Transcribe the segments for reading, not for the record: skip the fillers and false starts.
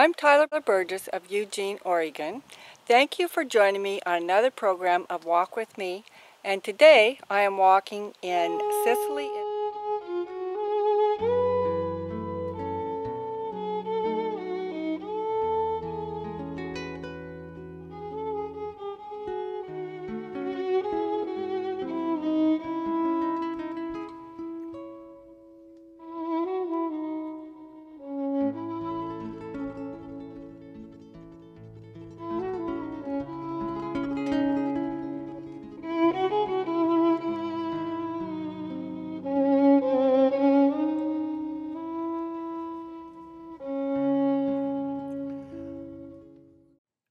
I'm Tyler Burgess of Eugene, Oregon. Thank you for joining me on another program of Walk With Me, and today I am walking in Sicily.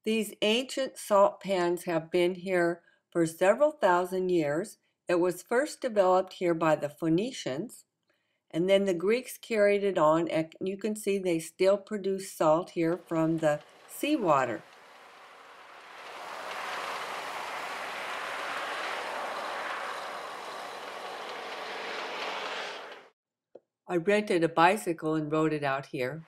These ancient salt pans have been here for several thousand years. It was first developed here by the Phoenicians, and then the Greeks carried it on, and you can see they still produce salt here from the seawater. I rented a bicycle and rode it out here.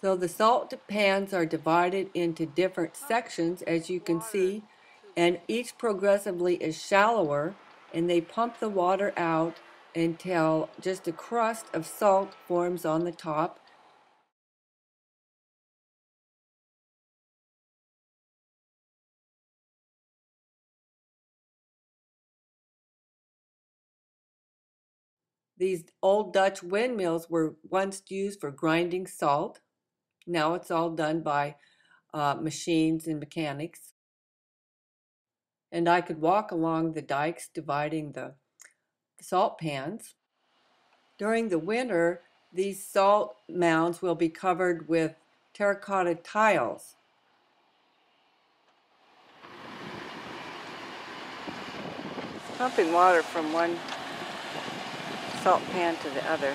So the salt pans are divided into different sections, as you can see, and each progressively is shallower, and they pump the water out until just a crust of salt forms on the top. These old Dutch windmills were once used for grinding salt. Now it's all done by machines and mechanics. And I could walk along the dikes dividing the salt pans. During the winter, these salt mounds will be covered with terracotta tiles. Pumping water from one salt pan to the other.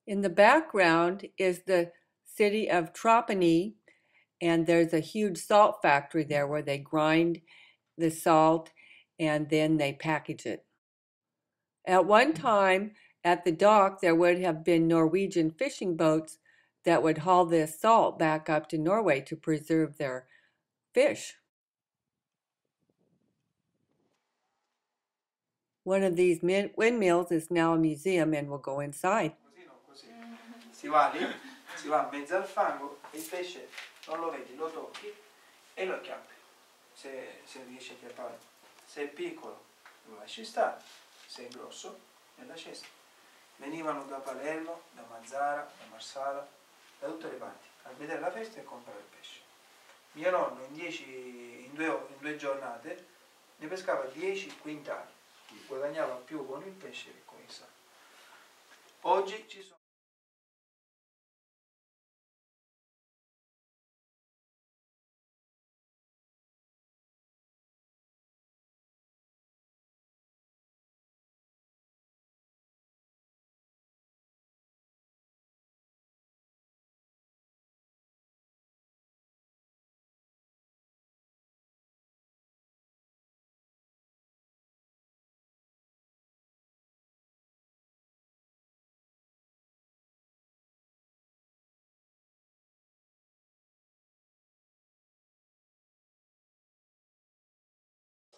In the background is the city of Trapani, and there's a huge salt factory there where they grind the salt and then they package it. At one time, at the dock, there would have been Norwegian fishing boats that would haul this salt back up to Norway to preserve their fish. One of these windmills is now a museum, and we'll go inside. Si va lì, si va in mezzo al fango e il pesce non lo vedi, lo tocchi e lo acchiappi, se riesci a acchiappare. Se è piccolo lo lasci stare, se è grosso nella cesta. Venivano da Palermo, da Mazzara, da Marsala, da tutte le parti a vedere la festa e comprare il pesce. Mio nonno in due giornate ne pescava 10 quintali, guadagnava più con il pesce che con il sale. Oggi ci sono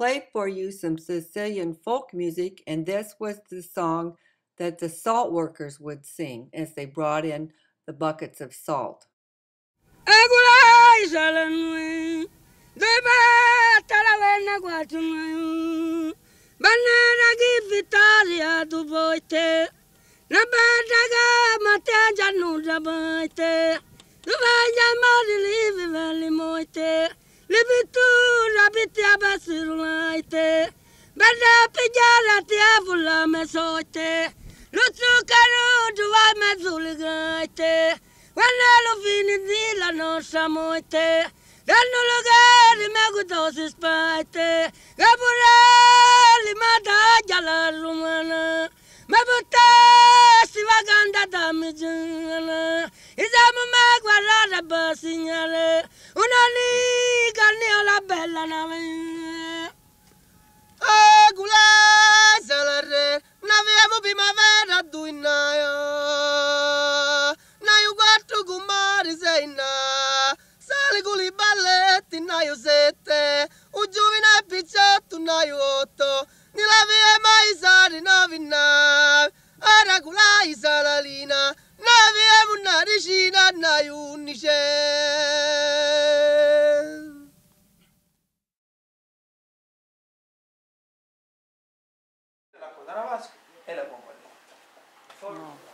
play for you some Sicilian folk music, and this was the song that the salt workers would sing as they brought in the buckets of salt.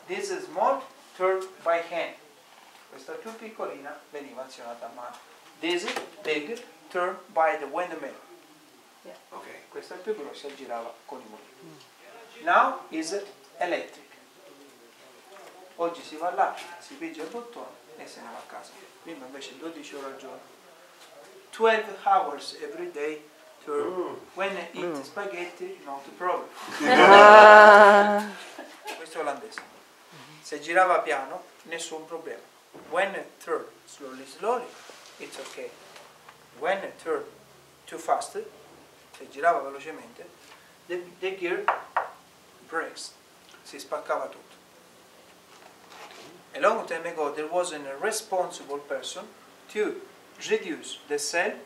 This is small, turned by hand. Questa più piccolina veniva azionata a mano. This is big, turned by the windmill. Okay. Questa più grossa girava con i mulini. Now is electric. Oggi si va là, si pigia il bottone e se ne va a casa. Prima invece 12 ore al giorno. 12 hours every day. When eat spaghetti, not a problem. Questo è olandese. Se girava piano, nessun problema. When turn slowly, it's okay. When turn too fast, se girava velocemente, the gear breaks. Si spaccava tutto. A long time ago, there was a responsible person to reduce the sail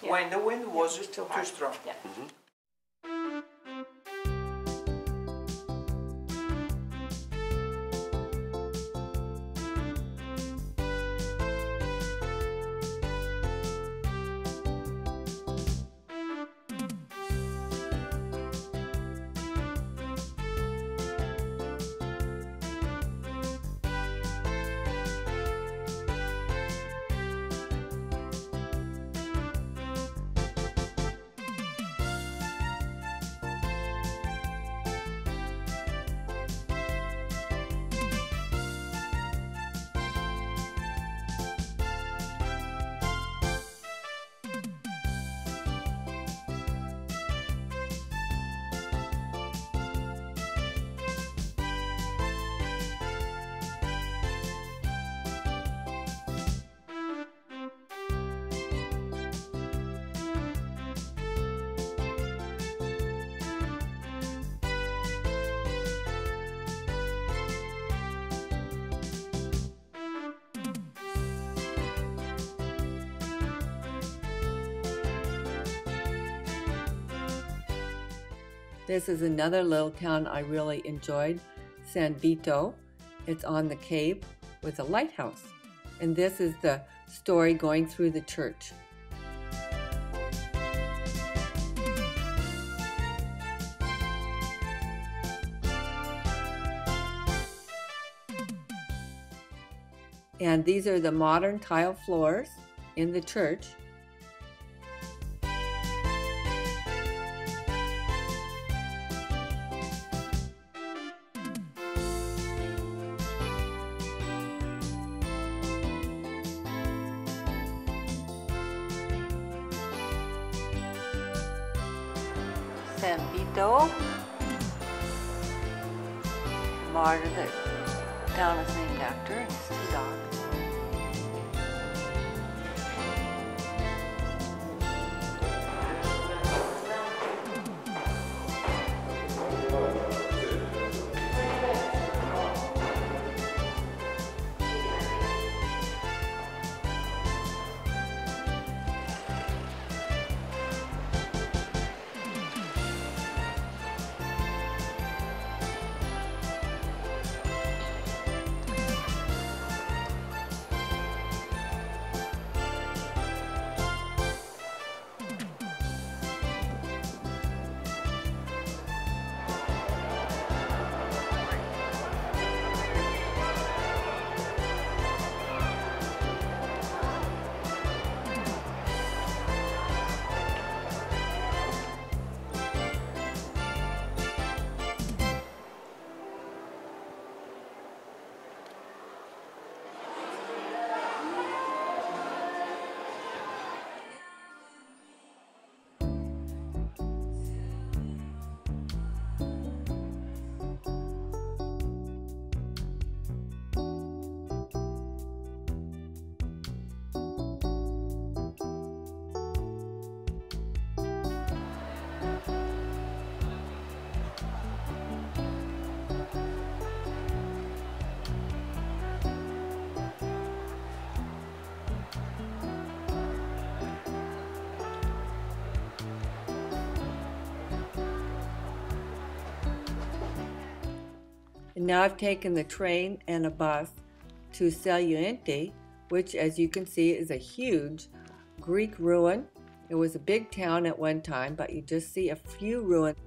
when the wind was too strong. Yeah. This is another little town I really enjoyed, San Vito. It's on the Cape with a lighthouse. And this is the story going through the church. And these are the modern tile floors in the church. San Vito, martyr that the town is named after, and his two dogs. And now I've taken the train and a bus to Sicily, which, as you can see, is a huge Greek ruin. It was a big town at one time, but you just see a few ruins.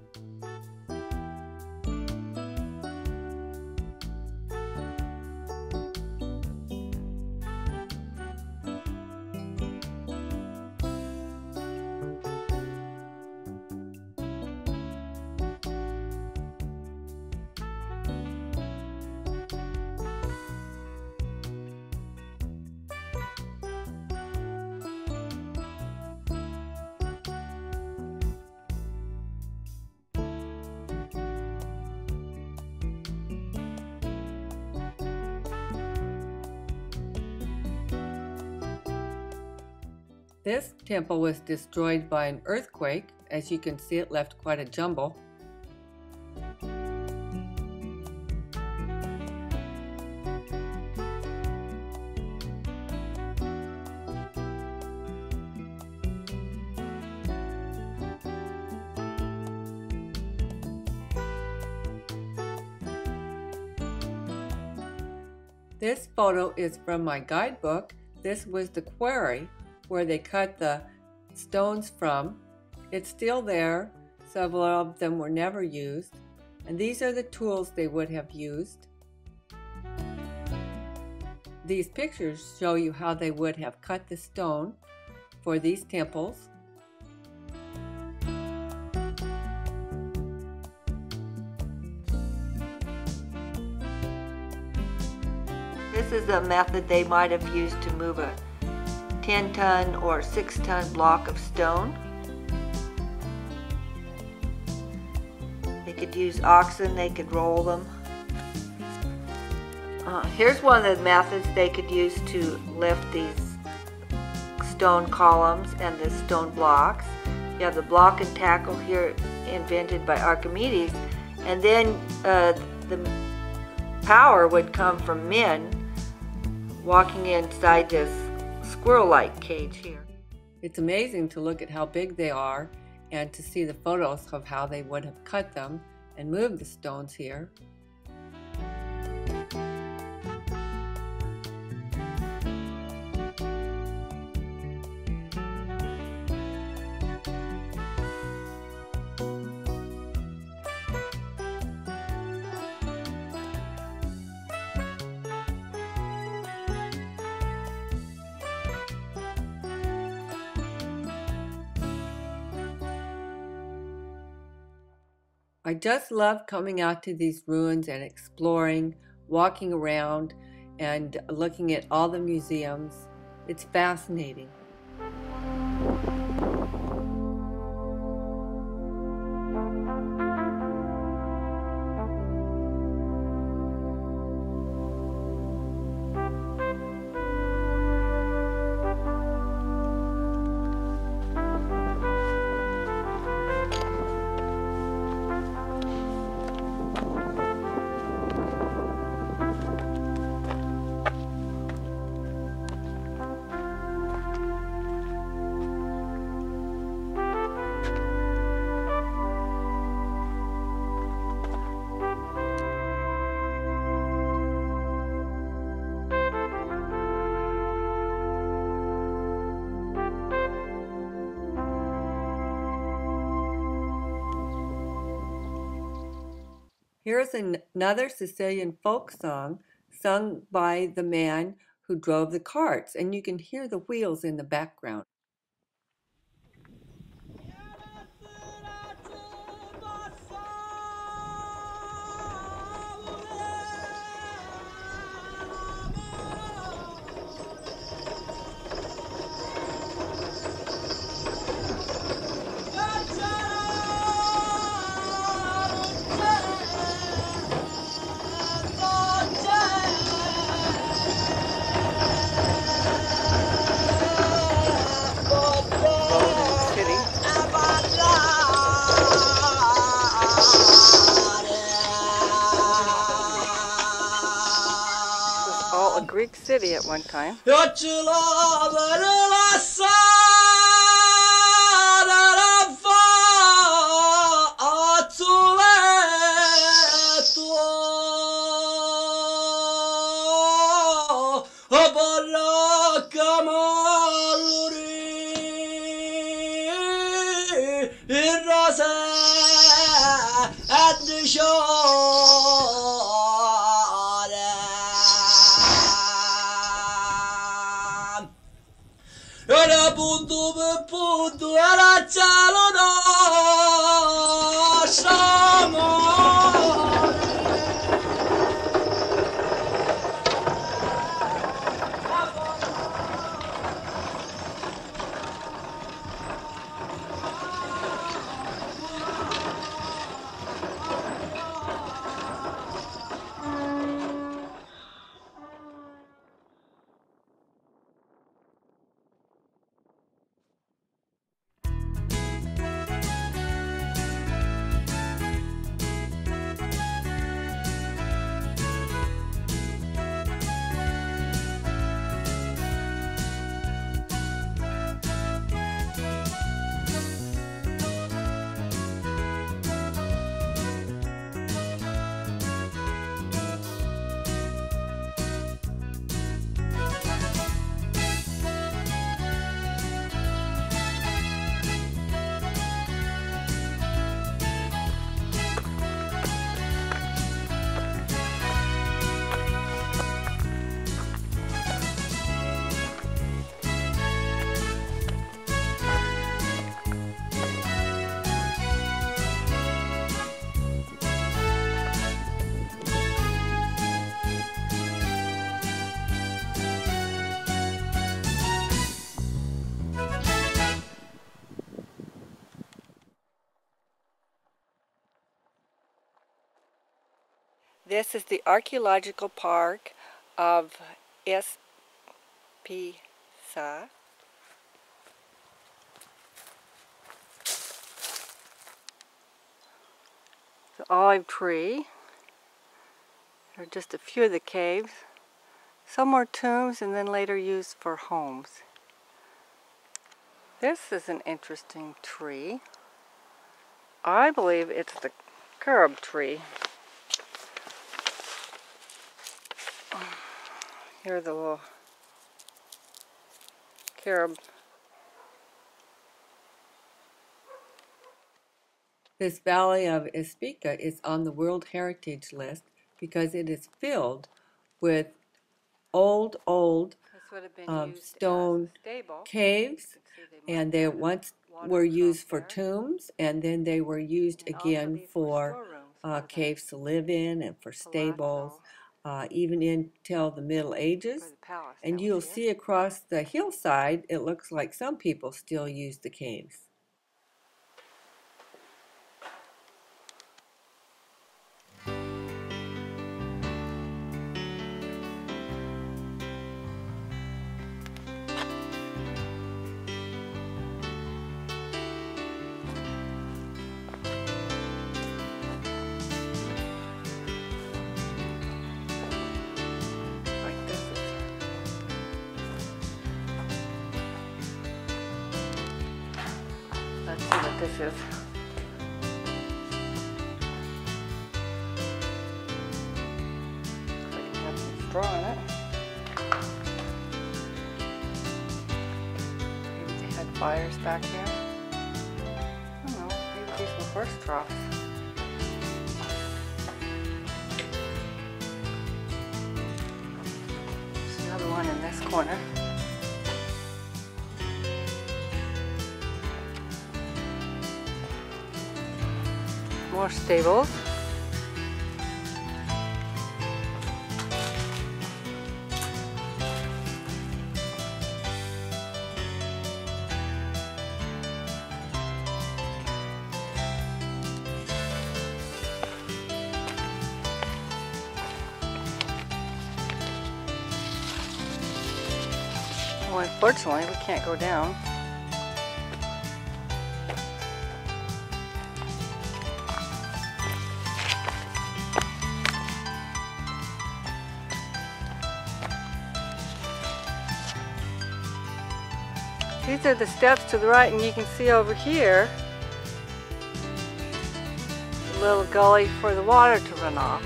This temple was destroyed by an earthquake. As you can see, it left quite a jumble. This photo is from my guidebook. This was the quarry where they cut the stones from. It's still there. Several of them were never used. And these are the tools they would have used. These pictures show you how they would have cut the stone for these temples. This is a method they might have used to move a 10-ton or 6-ton block of stone. They could use oxen, they could roll them. Here's one of the methods they could use to lift these stone columns and the stone blocks. You have the block and tackle here invented by Archimedes, and then the power would come from men walking inside this squirrel-like cage here. It's amazing to look at how big they are and to see the photos of how they would have cut them and moved the stones here. I just love coming out to these ruins and exploring, walking around, and looking at all the museums. It's fascinating. Here's another Sicilian folk song sung by the man who drove the carts, and you can hear the wheels in the background. A Greek city at one time. putu era chalo do shamo. This is the archaeological park of Pisa. The olive tree. There are just a few of the caves. Some were tombs and then later used for homes. This is an interesting tree. I believe it's the carob tree. Here are the little carob. This valley of Ispica is on the World Heritage List because it is filled with old stone caves, and they once were used for tombs, and then they were used again for caves to live in and for stables, even until the Middle Ages. And you'll see across the hillside, it looks like some people still use the caves. Let's see what this is. Looks like it has some straw in it. Maybe they had fires back here. I don't know, maybe these were horse troughs. There's another one in this corner. More stables. Well, unfortunately, we can't go down. These are the steps to the right, and you can see over here a little gully for the water to run off.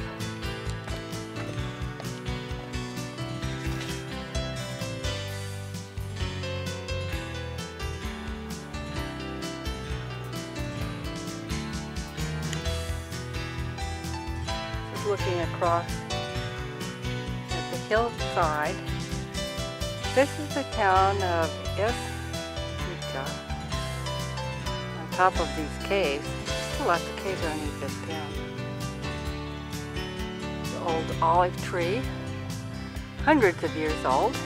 Just looking across at the hillside. This is the town of Ispica. Asia. On top of these caves, still lots of caves underneath this town. The old olive tree, hundreds of years old.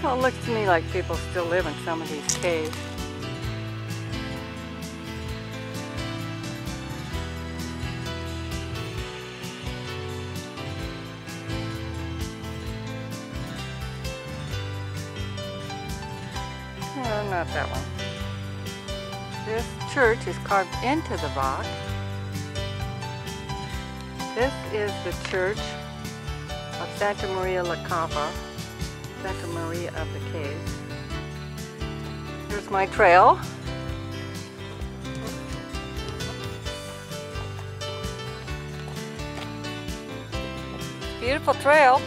Well, it looks to me like people still live in some of these caves. No, not that one. This church is carved into the rock. This is the church of Santa Maria la Cava, Santa Maria of the Caves. Here's my trail. Beautiful trail.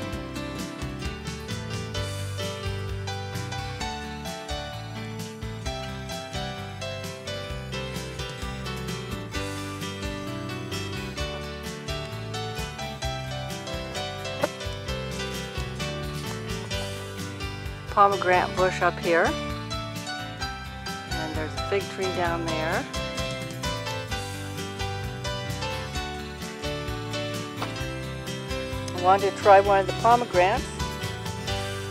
Pomegranate bush up here, and there's a fig tree down there. I wanted to try one of the pomegranates,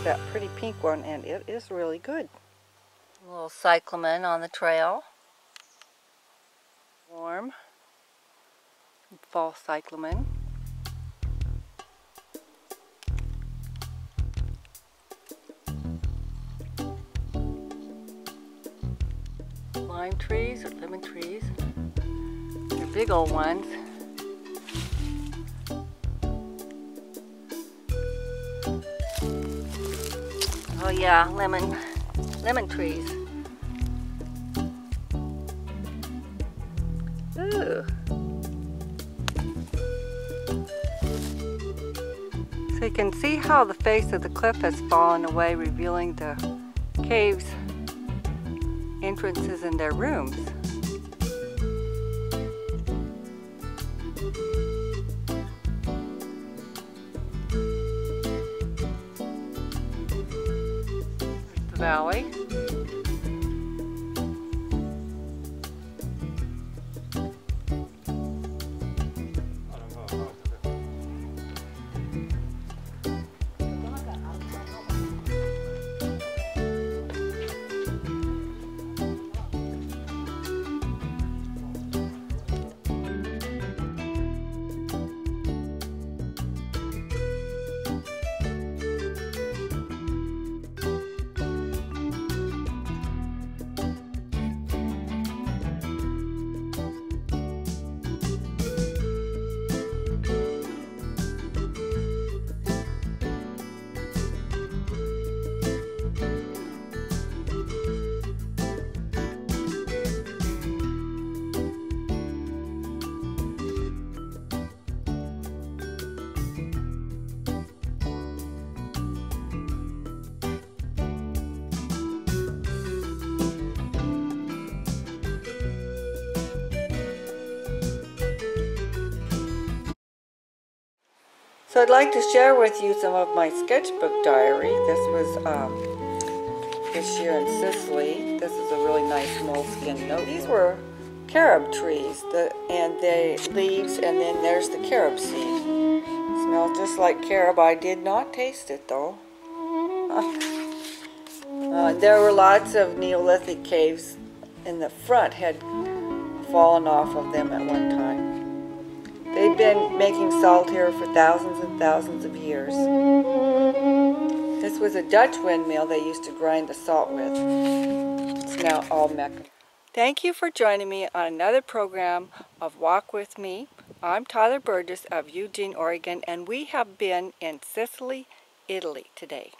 that pretty pink one, and it is really good. A little cyclamen on the trail. Warm. Fall cyclamen. Lime trees or lemon trees. They're big old ones. Oh yeah, lemon trees. Ooh. So you can see how the face of the cliff has fallen away, revealing the caves entrances in their rooms. The valley. So I'd like to share with you some of my sketchbook diary. This was this year in Sicily. This is a really nice moleskin note. These were carob trees, and the leaves, and then there's the carob seed. Smells just like carob. I did not taste it though. There were lots of Neolithic caves in the front, had fallen off of them at one time. They've been making salt here for thousands and thousands of years. This was a Dutch windmill they used to grind the salt with. It's now all mechanized. Thank you for joining me on another program of Walk With Me. I'm Tyler Burgess of Eugene, Oregon, and we have been in Sicily, Italy today.